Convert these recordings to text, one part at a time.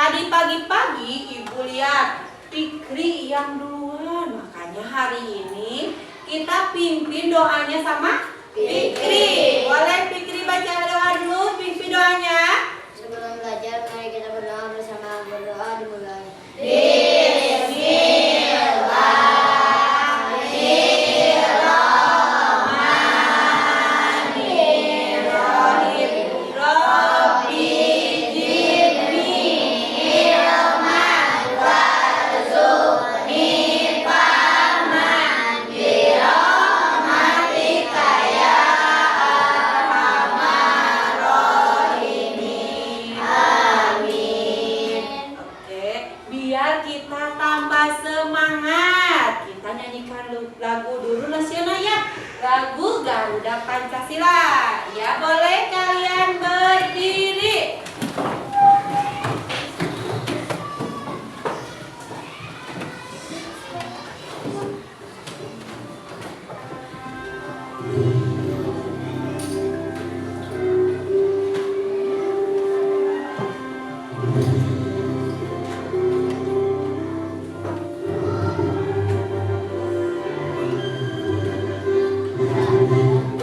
Tadi pagi-pagi Ibu lihat Fikri yang duluan. Makanya hari ini kita pimpin doanya sama Fikri. Boleh Fikri baca doa dulu, pimpin doanya. Sebelum belajar, mari kita berdoa bersama. Berdoa dimulai. Biar kita tambah semangat, kita nyanyikan lagu dulu nasional ya, lagu Garuda Pancasila. Ya, boleh kalian berdiri.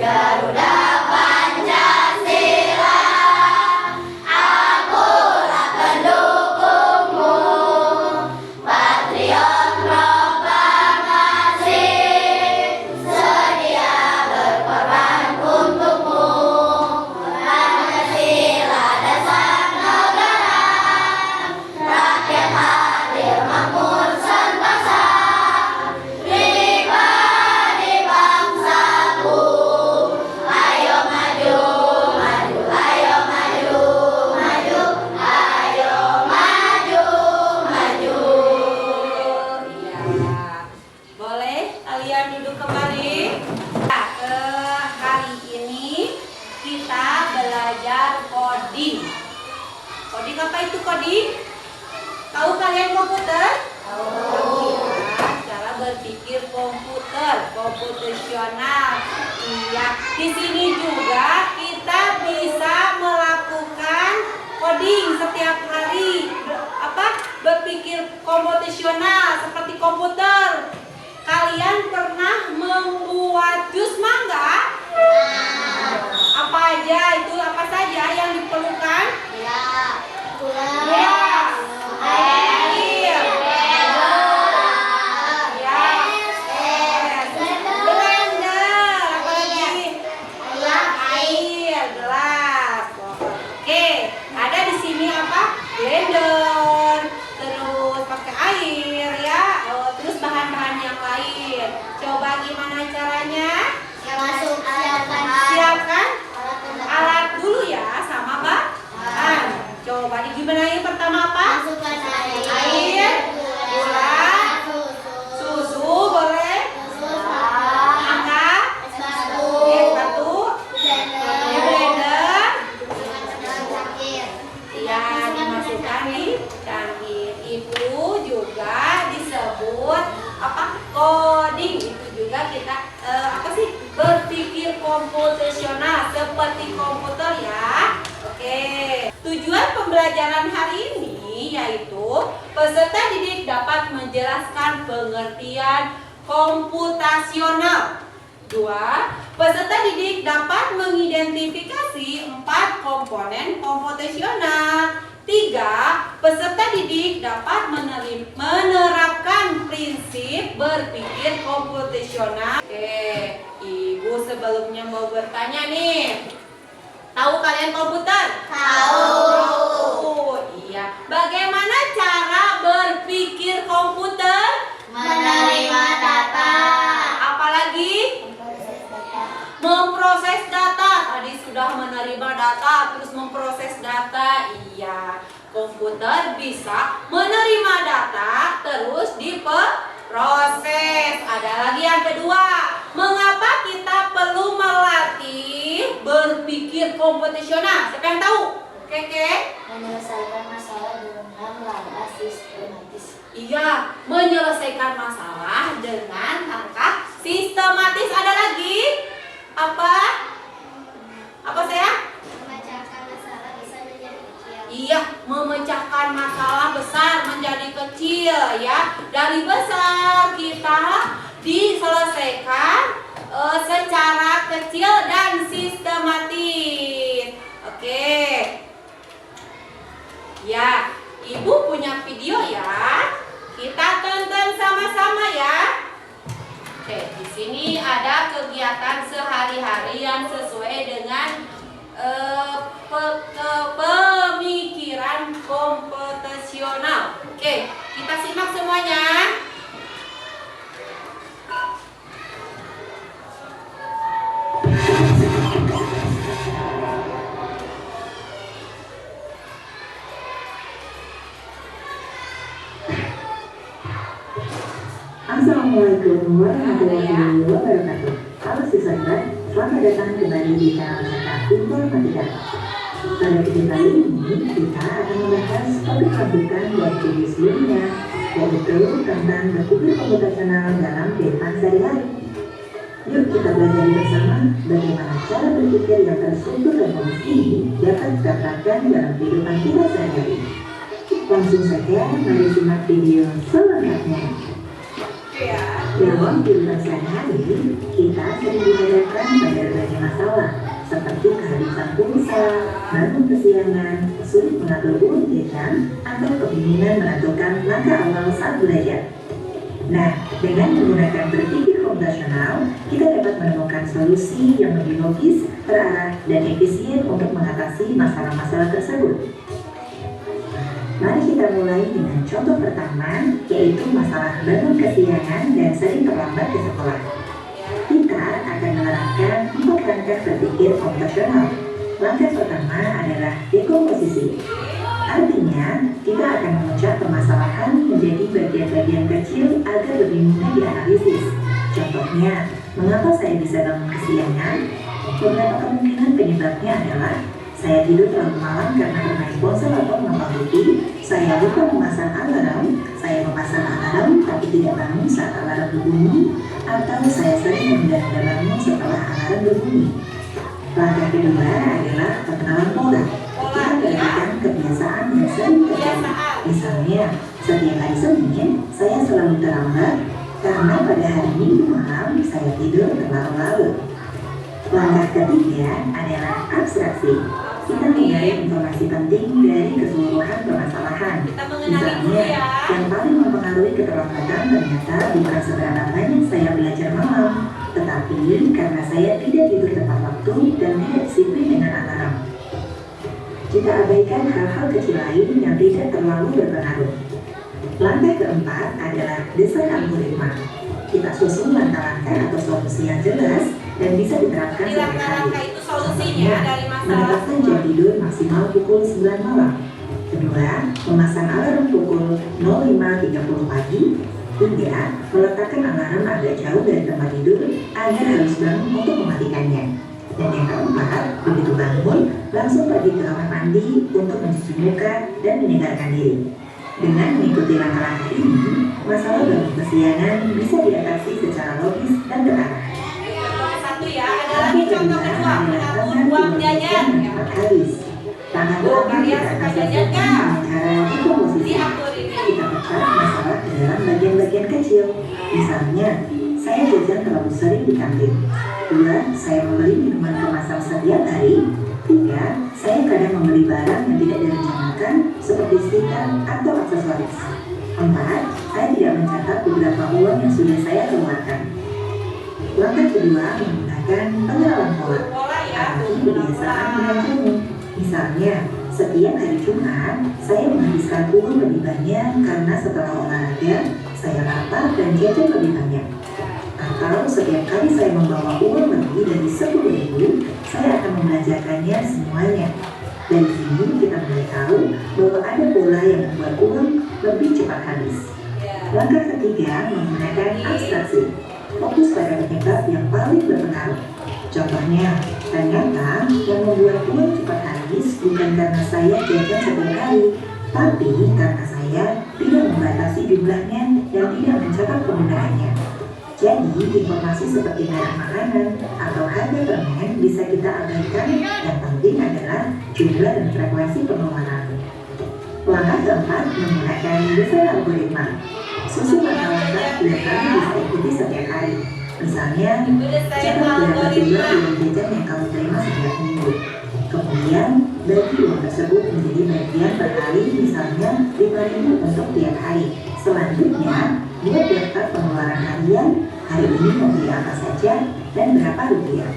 Garuda Pancasila, akulah pendukungmu, patriot proklamasi, sedia berkorban untukmu. Pancasila dasar negara, rakyat hadir makmur sentosa, pribadi bangsaku. Ayo maju, maju, ayo maju, maju, ayo maju, maju. Iya. Boleh kalian duduk kembali. Nah, hari ini kita belajar coding. Coding apa itu coding? Tahu kalian komputer? Tahu. Ya, cara berpikir komputer, komputasional. Iya, di sini juga kita bisa melakukan coding setiap hari. Berpikir komputasional seperti komputer. Kalian pernah membuat jus mangga? Apa aja itu? Apa saja yang diperlukan? Ya, gula, Ya, air, blender, apa lagi? Air, gelas. Oke, ada di sini apa? Blender, terus pakai air ya, terus bahan-bahan yang lain. Coba gimana caranya? Siapkan alat dulu ya sama bahan. Coba gimana yang pertama apa? Masukkan Air, gula, susu boleh, angka, es batu, di blender, ya dimasukkan di cangkir. Itu juga disebut apa? Coding. Itu juga kita berpikir komputasional seperti komputer ya. Oke. Tujuan pembelajaran hari ini yaitu peserta didik dapat menjelaskan pengertian komputasional. 2. Peserta didik dapat mengidentifikasi 4 komponen komputasional. 3. Peserta didik dapat menerapkan prinsip berpikir komputasional. Oke, Ibu sebelumnya mau bertanya nih. Tahu kalian komputer? Tahu. Iya. Bagaimana cara berpikir komputer? Menerima data. Apalagi? Memproses data. Tadi sudah menerima data, terus memproses data. Iya. Komputer bisa menerima data, terus diproses. Ada lagi yang kedua. Mengapa kita perlu melatih berpikir komputasional? Siapa yang tahu? Keke? Menyelesaikan masalah dengan langkah sistematis. Iya, menyelesaikan masalah dengan langkah sistematis. Ada lagi? Apa? Apa saya? Memecahkan masalah bisa menjadi kecil. Iya, memecahkan masalah besar menjadi kecil ya. Dari besar kita diselesaikan secara kecil dan sistematis. Oke. Ya, Ibu punya video ya. Kita tonton sama-sama ya. Oke, di sini ada kegiatan sehari-hari yang sesuai dengan pemikiran komputasional. Oke, kita simak semuanya. Assalamualaikum warahmatullahi wabarakatuh. Halo siswa, selamat datang kembali di channel Cetak Informatika. Pada video kali ini kita akan membahas topik lanjutan dari video sebelumnya, yaitu tentang berpikir komputasional dalam kehidupan sehari-hari. Yuk kita belajar bersama bagaimana cara berpikir yang terstruktur dan logis ini dapat diterapkan dalam kehidupan kita sehari-hari. Langsung saja mari simak video selengkapnya. Dalam kehidupan sehari-hari, kita sering dihadapkan pada berbagai masalah seperti kehabisan pulsa, bangun kesiangan, sulit mengatur uang jajan, atau kebingungan menentukan langkah awal saat belajar. Nah, dengan menggunakan berpikir komputasional, kita dapat menemukan solusi yang lebih logis, terarah, dan efisien untuk mengatasi masalah-masalah tersebut. Mari kita mulai dengan contoh pertama, yaitu masalah bangun kesiangan dan sering terlambat ke sekolah. Kita akan menerapkan 4 langkah berpikir komputasional. Langkah pertama adalah dekomposisi. Artinya, kita akan memecah permasalahan menjadi bagian-bagian kecil agar lebih mudah dianalisis. Contohnya, mengapa saya bisa bangun kesiangan? Beberapa kemungkinan penyebabnya adalah saya tidur terlalu malam karena bermain ponsel atau menonton TV, saya lupa memasang alarm, saya memasang alarm tapi tidak bangun saat alarm berbunyi, atau saya sering menunda-nunda bangun setelah alarm berbunyi. Langkah kedua adalah pengenalan pola. Kita berikan kebiasaan yang sering terjadi. Misalnya, setiap hari Senin, saya selalu terlambat karena pada hari Minggu malam saya tidur terlalu larut. Langkah ketiga adalah abstraksi. Kita mengenai informasi penting dari keseluruhan permasalahan. Misalnya, yang paling mempengaruhi keterlambatan ternyata bukan seberapa banyak saya belajar malam, tetapi karena saya tidak tidur tepat waktu dan tidak disiplin dengan alarm. Kita abaikan hal-hal kecil lain yang tidak terlalu berpengaruh. Langkah keempat adalah desain algoritma. Kita susun langkah-langkah atau solusi yang jelas dan bisa diterapkan setiap hari. Solusinya dari masalah menetapkan jam tidur maksimal pukul 9 malam. Kedua, memasang alarm pukul 05.30 pagi. Tiga, meletakkan alarm agak jauh dari tempat tidur agar harus bangun untuk mematikannya. Dan yang keempat, begitu bangun, langsung pergi ke kamar mandi untuk mencuci muka dan menyegarkan diri. Dengan mengikuti langkah-langkah ini, masalah bangun kesiangan bisa diatasi secara logis dan terarah. Ada lagi contoh kedua, mengatur uang jajan. Kalian suka jajan nggak? Diatur ini. Kita pecah masalah ke dalam bagian-bagian kecil. Misalnya, saya jajan terlalu sering di kantin. 2, saya membeli minuman kemasan setiap hari. 3, saya kadang membeli barang yang tidak direncanakan seperti stiker atau aksesoris. 4, saya tidak mencatat beberapa uang yang sudah saya keluarkan. Langkah kedua menggunakan pengenalan pola. Arti kebiasaan dengan kamu. Misalnya, setiap hari Jumat, saya menghabiskan uang lebih banyak karena setelah olahraga, saya lapar dan jajan lebih banyak. Atau setiap kali saya membawa uang lebih dari 10.000, saya akan membelanjakannya semuanya. Dari sini kita mulai tahu bahwa ada pola yang membuat uang lebih cepat habis. Langkah ketiga menggunakan abstraksi. Fokus pada penyebab yang paling berpengaruh. Contohnya, ternyata yang membuat uang cepat habis bukan karena saya jajan setiap hari, tapi karena saya tidak membatasi jumlahnya dan tidak mencatat penggunaannya. Jadi, informasi seperti merek makanan atau harga permen bisa kita abaikan. Yang penting adalah jumlah dan frekuensi pengeluaran. Langkah keempat, menggunakan desain algoritma. Susun langkah-langkah dan kamu bisa ikuti setiap hari. Misalnya, Itu desain catat berapa jumlah algoritma. uang jajan yang kamu terima setiap minggu. Kemudian, bagi uang tersebut menjadi bagian per hari, misalnya 5.000 untuk tiap hari. Selanjutnya, buat daftar pengeluaran harian, hari ini membeli apa saja dan berapa rupiah.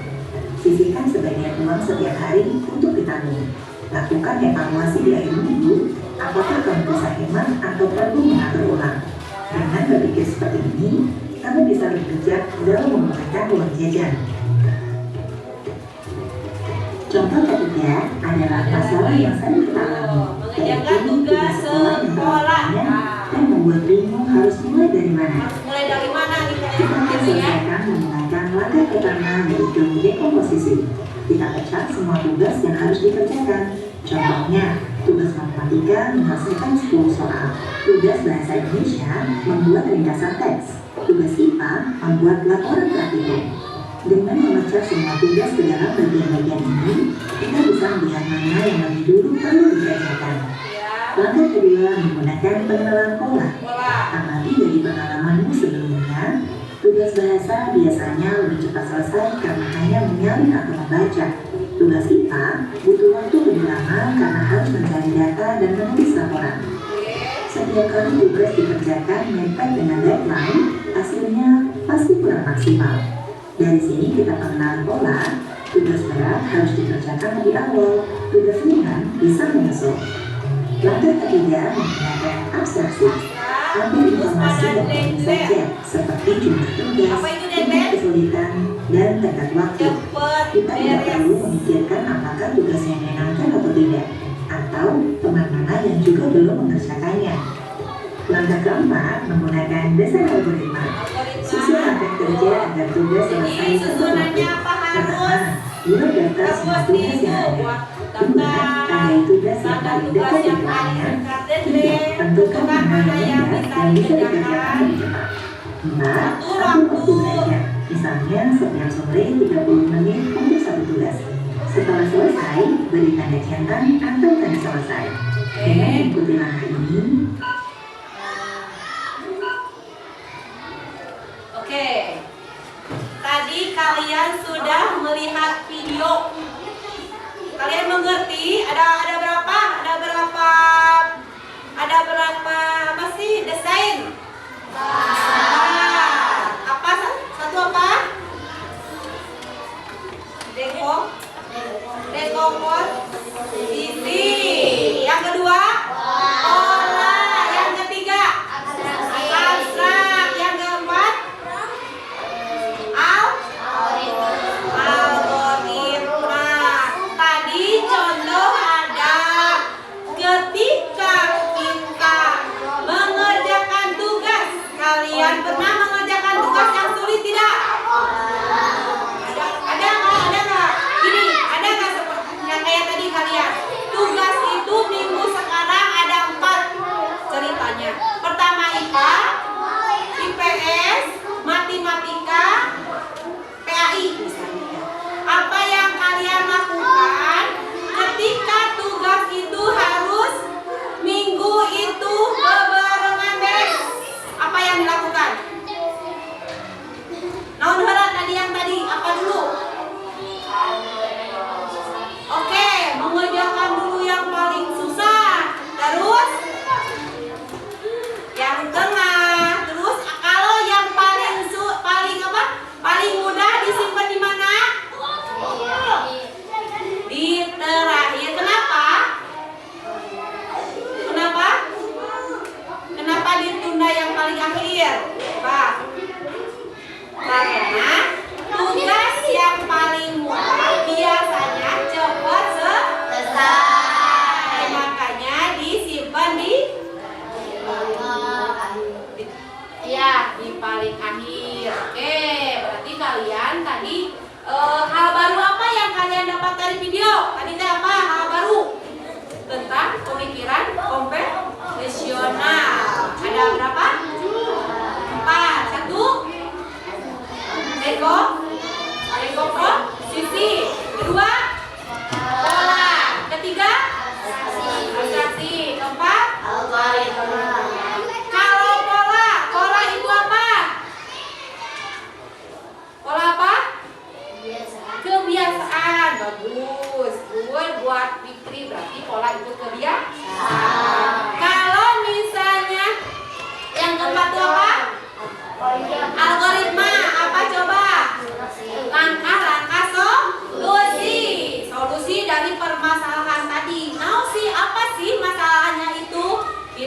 Sisihkan sebagian uang setiap hari untuk ditabung. Lakukan evaluasi di akhir minggu, apakah kamu bisa hemat atau perlu mengatur ulang. Dengan berpikir seperti ini, kamu bisa lebih bijak dalam menggunakan uang jajan. Contoh ketiga adalah masalah yang sering kita alami, Mengerjakan yaitu tugas tugas sekolah yang terlalu sekolah. banyak dan membuat bingung harus mulai dari mana. Harus mulai dari mana nih Kita kalian akan gitu ya? selesaikan menggunakan langkah pertama yaitu dekomposisi. Kita pecah semua tugas yang harus dikerjakan. Contohnya, tugas matematika menyelesaikan 10 soal. Tugas bahasa Indonesia membuat ringkasan teks. Tugas IPA membuat laporan praktikum. Dengan memecah semua tugas ke dalam bagian-bagian ini, kita bisa melihat mana yang lebih dulu perlu dikerjakan. Ya, Langkah kedua, menggunakan pengenalan pola. pola. Amati dari pengalamanmu sebelumnya, tugas bahasa biasanya lebih cepat selesai karena hanya menyalin atau membaca. Tugas IPA butuh waktu lebih lama karena harus mencari data dan menulis laporan. Setiap kali tugas dikerjakan mepet dengan deadline, hasilnya pasti kurang maksimal. Dari sini kita mengenal pola, tugas berat harus dikerjakan lebih awal, tugas ringan bisa menyusul. Langkah ketiga, menggunakan abstraksi. Ambil informasi yang penting saja, seperti jumlah tugas, Apa itu, tingkat Deden? kesulitan, dan tenggat waktu. Cepet Kita tidak beres. perlu memikirkan apakah tugasnya menyenangkan atau tidak, atau teman mana yang juga belum mengerjakannya. Langkah keempat, menggunakan desain algoritma. Susun langkah kerja agar tugas selesai Jadi tepat waktu. susunannya apa Pertama, harus? buat daftar semua Harus tugas itu yang ada. buat Kedua, tandai tugas yang tanda paling tugas dekat yang paling deadline-nya. dekat Tiga, deadline. tentukan Tentukan mana yang mudah dan bisa dikerjakan dikerjakan. lebih cepat. Empat, Atur atur waktu waktu. belajar. Misalnya setiap sore 30 menit untuk satu tugas. Setelah selesai, beri tanda centang atau tanda selesai. Dengan mengikuti langkah ini, Oke. Tadi kalian sudah melihat video. Kalian mengerti? Ada berapa? Ada berapa apa sih desain? Apa satu apa? Dekomposisi. Yang kedua? Pola. Yang ketiga? Abstrak. Yang keempat? Algoritma. Tadi contoh ada ketika kita mengerjakan tugas. Kalian pernah mengerjakan tugas yang sulit tidak? Ada nggak? Gini, ada nggak seperti yang kayak tadi kalian? Tugas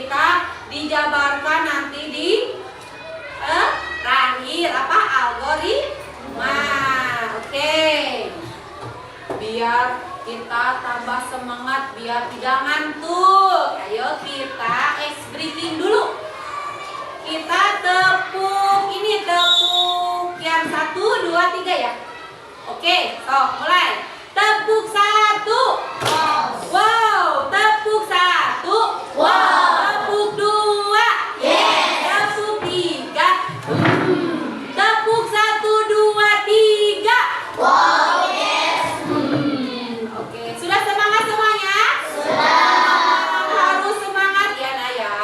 kita dijabarkan nanti di terakhir apa algoritma. Oke. Biar kita tambah semangat, biar tidak ngantuk. Ayo kita ice breaking dulu. Kita tepuk ini, tepuk yang 1, 2, 3 ya. Oke, so mulai. Tepuk 1. Wow, tepuk 1. Wow, tepuk 2. Yes. Tepuk 3. Tepuk 1, 2, 3. Wow, yes. Oke, sudah semangat semuanya? Sudah. Harus semangat ya, Nak ya.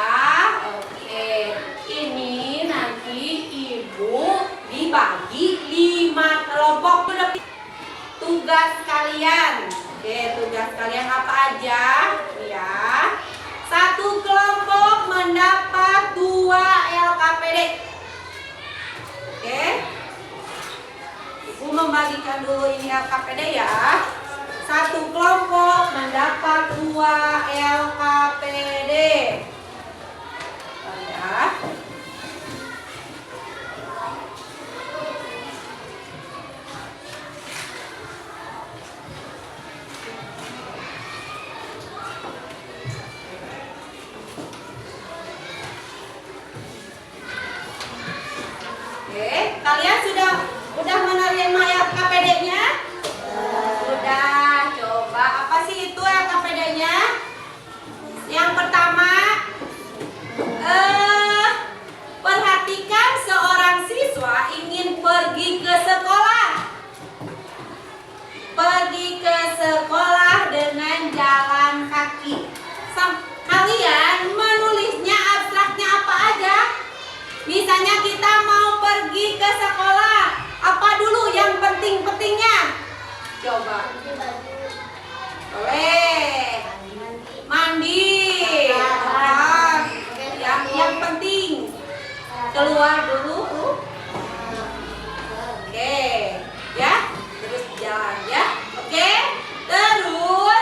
Oke, ini nanti Ibu dibagi 5 kelompok. Tugas kalian. Oke, tugas kalian apa aja? Ya. 1 kelompok mendapat 2 LKPD. Oke. Ibu membagikan dulu ini LKPD ya. 1 kelompok mendapat 2 LKPD. Oh, ya. Oke, kalian sudah menerima LKPD-nya? Sudah. Coba apa sih itu LKPD-nya? Yang pertama, perhatikan seorang siswa ingin pergi ke sekolah. Pergi ke sekolah dengan jalan kaki. Kalian menulisnya abstraknya apa aja? Misalnya kita mau pergi ke sekolah, apa dulu yang penting-pentingnya? Coba. Boleh. Mandi. Yang penting. Keluar dulu. Oke. Ya. Terus jalan ya. Oke. Terus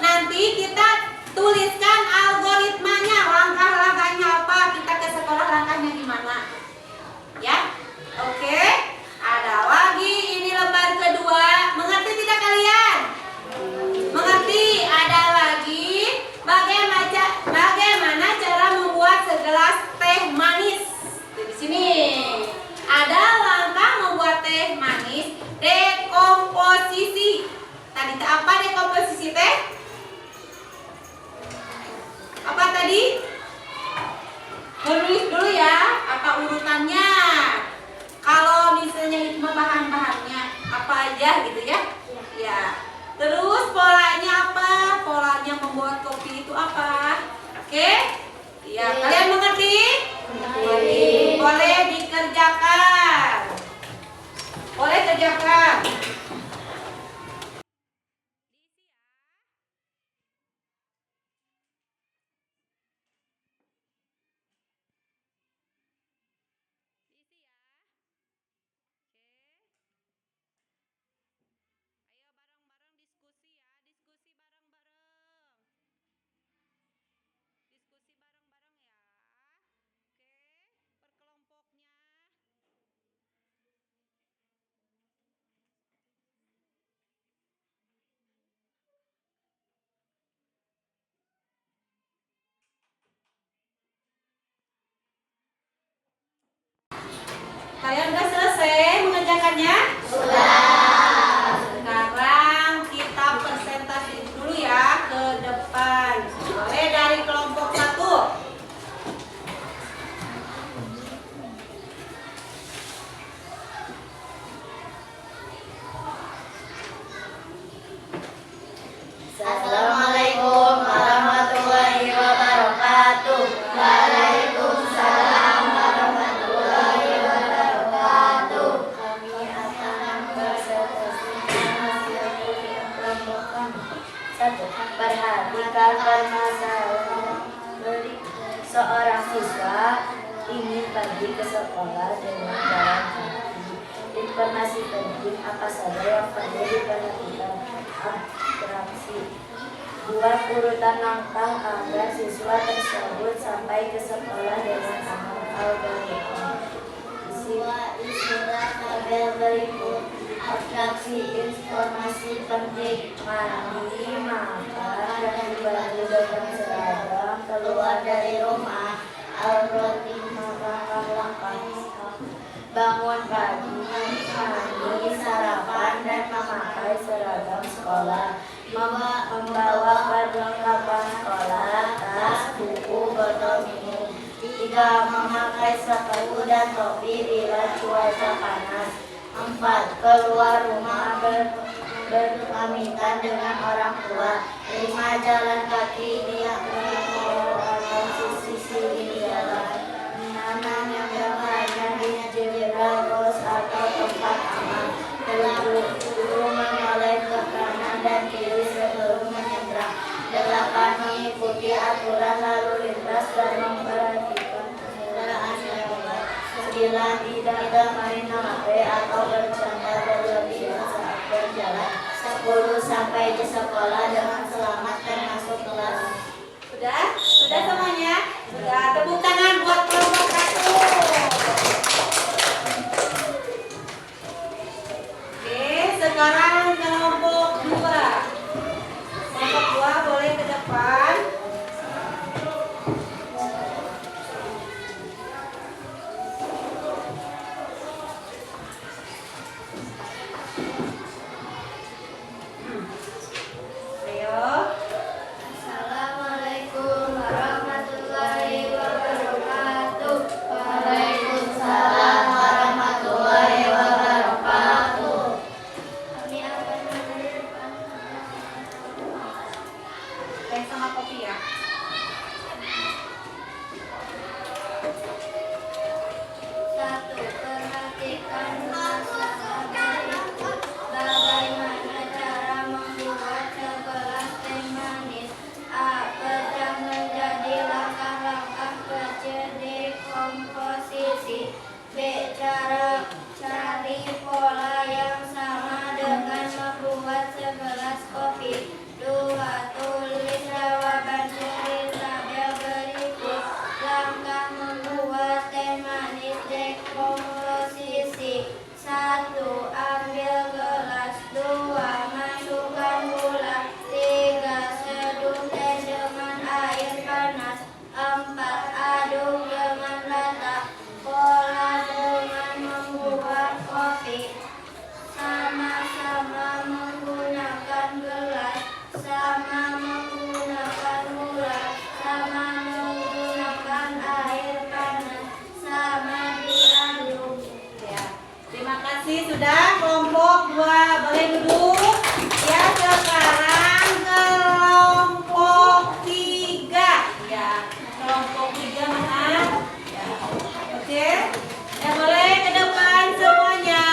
nanti kita tuliskan algoritmanya, langkah-langkahnya apa, kita ke sekolah langkahnya gimana. Ya. Oke. Ada lagi ini lembar kedua. Mengerti tidak kalian? Mengerti? Ada lagi bagaimana cara membuat segelas teh manis. Di sini ada langkah membuat teh manis, dekomposisi. Tadi apa dekomposisi teh? Apa tadi? Menulis dulu ya, apa urutannya. Kalau misalnya itu bahan-bahannya apa aja gitu ya. Ya. Terus polanya apa? Polanya membuat kopi itu apa? Oke? Ya, kalian mengerti? Mengerti. Boleh dikerjakan. Boleh kerjakan. Kalian udah selesai mengerjakannya? Sudah. Sekarang kita presentasi dulu ya ke depan. Boleh dari kelompok 1. Assalamualaikum warahmatullahi wabarakatuh. Waalaikumsalam warahmatullahi wabarakatuh. Kami akan berpresentasi kelompok kami. 1. Perhatikan permasalahan berikut. Seorang siswa ingin pergi ke sekolah dengan jalan kaki. Informasi penting apa saja yang perlu diperhatikan? Abstraksi. Buat urutan langkah agar siswa tersebut sampai ke sekolah dengan aman. Algoritma isilah tabel berikut. Atraksi informasi penting. Mandi, makan, ganti baju dengan seragam, keluar dari rumah. Algoritma langkah-langkah. Bangun pagi, mandi, sarapan, dan memakai seragam sekolah. Membawa perlengkapan sekolah, tas, buku, botol minum. 3. Memakai sepatu dan topi bila cuaca panas. 4. Keluar rumah berpamitan dengan orang tua. 5. Jalan kaki di atau sisi jalan. 6. Yang hanya di jeros atau tempat aman. 7. Menoleh ke kanan dan kiri sebelum menyeberang. 8. Mengikuti aturan lalu lintas dan memperhatikan kendaraan yang lewat. 9. Tidak main HP atau bercanda berlebihan saat berjalan. 10. Sampai di sekolah dengan selamat dan masuk kelas. Sudah? Sudah semuanya? Sudah. Tepuk tangan buat kelompok 1. Oke, sekarang kelompok 2. Kelompok 2 boleh ke depan. Ayo. Assalamualaikum warahmatullahi wabarakatuh. Waalaikumsalam warahmatullahi wabarakatuh. Kami akan menerima Teh sama kopi ya. satu. Perhatikan masalah berikut. Bagaimana cara membuat segelas teh manis? A. Pecah menjadi langkah-langkah kecil dekomposisi. B. Cara cari pola yang sama dengan membuat segelas kopi. 2. Tulis jawaban dari tabel berikut. Langkah membuat teh manis dekomposisi. 1. Ambil gelas. 2. Masukkan gula. 3. Seduh teh dengan air panas. 4. Aduk dengan rata. Pola dengan membuat kopi. Sama-sama menggunakan gelas. Sama menggunakan gula. Sama menggunakan air panas. Sama diaduk. Ya. Terima kasih sudah kelompok 2 boleh duduk. Ya, sekarang kelompok 3. Ya, kelompok 3 mana? Ya. Oke. Ya, boleh ke depan semuanya.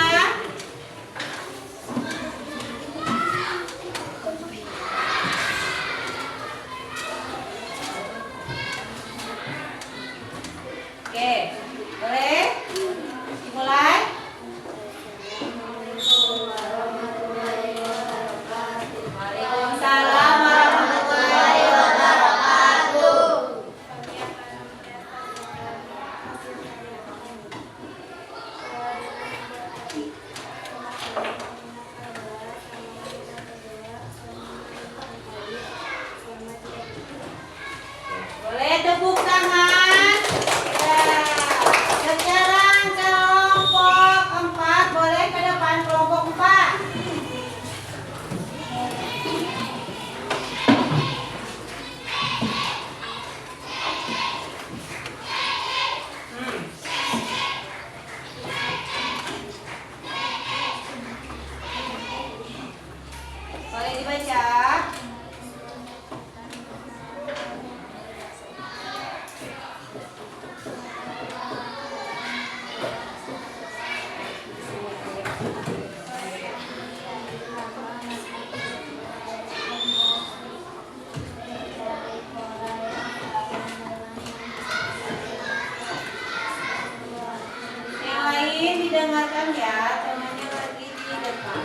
Oke. Boleh? Dimulai. Waalaikumsalam warahmatullahi wabarakatuh. Boleh tepuk tangan. Ya. Sekarang kelompok 4 boleh ke depan kelompok 4. Boleh dibaca. Yang lain didengarkan ya, temannya lagi di depan.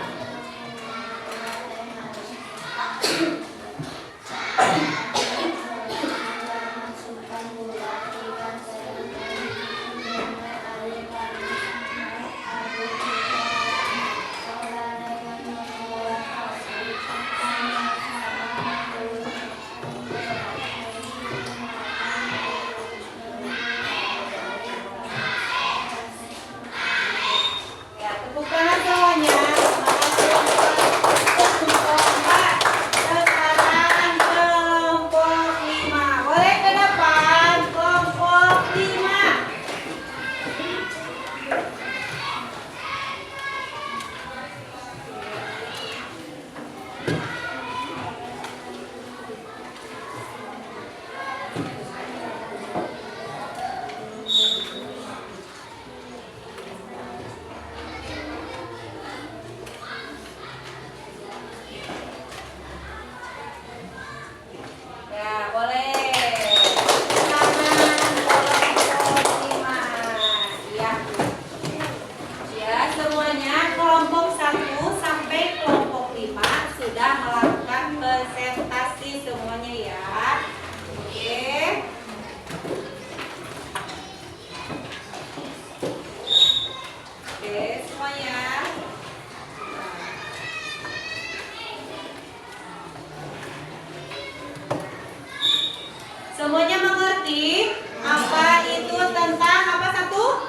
Semuanya mengerti apa itu tentang apa satu?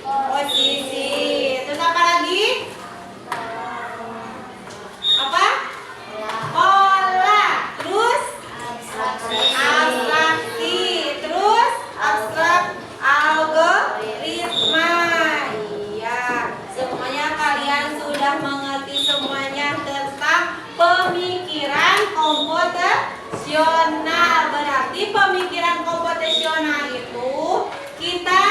Posisi. Terus apa lagi? Apa? Pola. Terus abstraksi. Terus abstrak algoritma. Iya, semuanya kalian sudah mengerti semuanya tentang pemikiran komputasional. Berarti pemikiran komputasional itu kita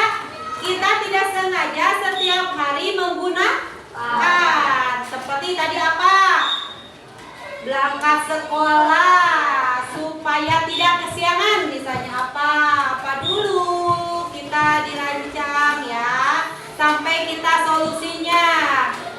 tidak sengaja setiap hari menggunakan. Seperti tadi apa? Berangkat sekolah supaya tidak kesiangan, misalnya apa dulu kita dirancang ya sampai kita solusinya.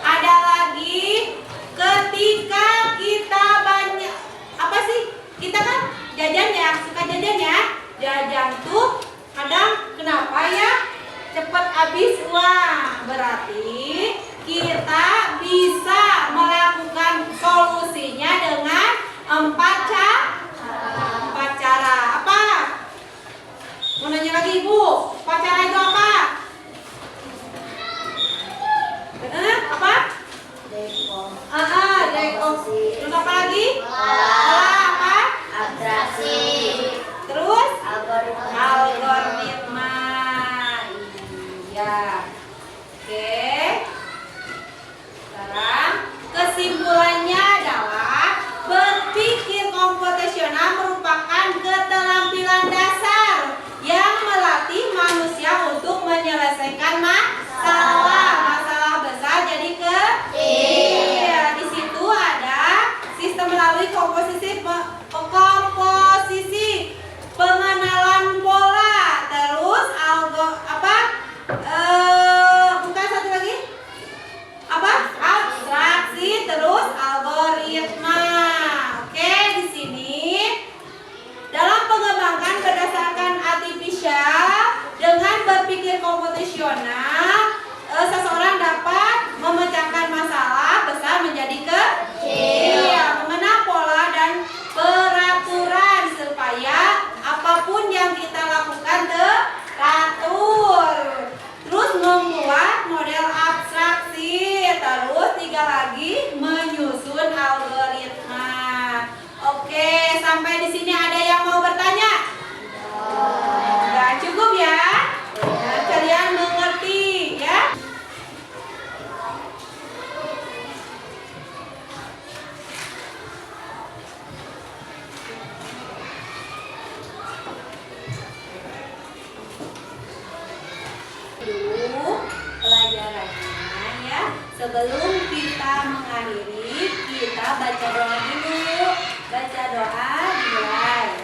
Ada lagi ketika kita banyak apa sih, kita kan jajan ya, suka jajan ya. Jajan tuh kadang kenapa ya cepat habis uang. Berarti kita bisa melakukan solusinya dengan 4 cara. Apa? Mau nanya lagi Ibu, 4 cara itu apa? Apa? Dekomposisi. Terus apa lagi? Pola apa? Abstraksi. Terus? Algoritma. Iya. Oke. Sekarang kesimpulannya adalah berpikir komputasional merupakan keterampilan dasar yang melatih manusia untuk menyelesaikan masalah besar jadi kecil. Di situ ada sistem melalui komposisi, pengenalan pola, terus bukan satu lagi apa? Abstraksi, terus algoritma. Oke, di sini dalam pengembangan berdasarkan artificial dengan berpikir komputasional, seseorang dapat memecahkan masalah besar menjadi kecil, mengenal pola dan peraturan supaya apapun yang kita lakukan teratur. Terus membuat model abstraksi, terus 3 lagi menyusun algoritma. Oke, sampai di sini ada yang mau bertanya? Udah cukup ya? Ya, kalian mengerti ya? Dulu pelajarannya ya. Sebelum kita mengakhiri, kita baca doa dulu. Baca doa dimulai.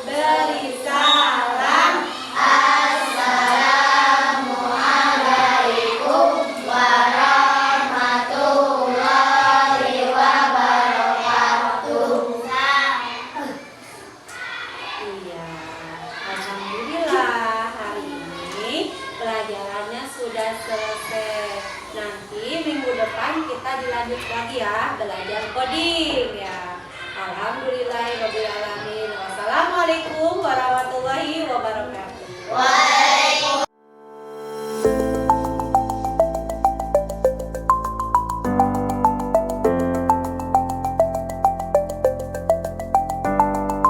Beri salam. Assalamualaikum warahmatullahi wabarakatuh. Iya, alhamdulillah hari ini pelajarannya sudah selesai. Nanti minggu depan kita dilanjut lagi ya belajar coding ya. Alhamdulillahirobbilalamin. Wassalamualaikum warahmatullahi wabarakatuh.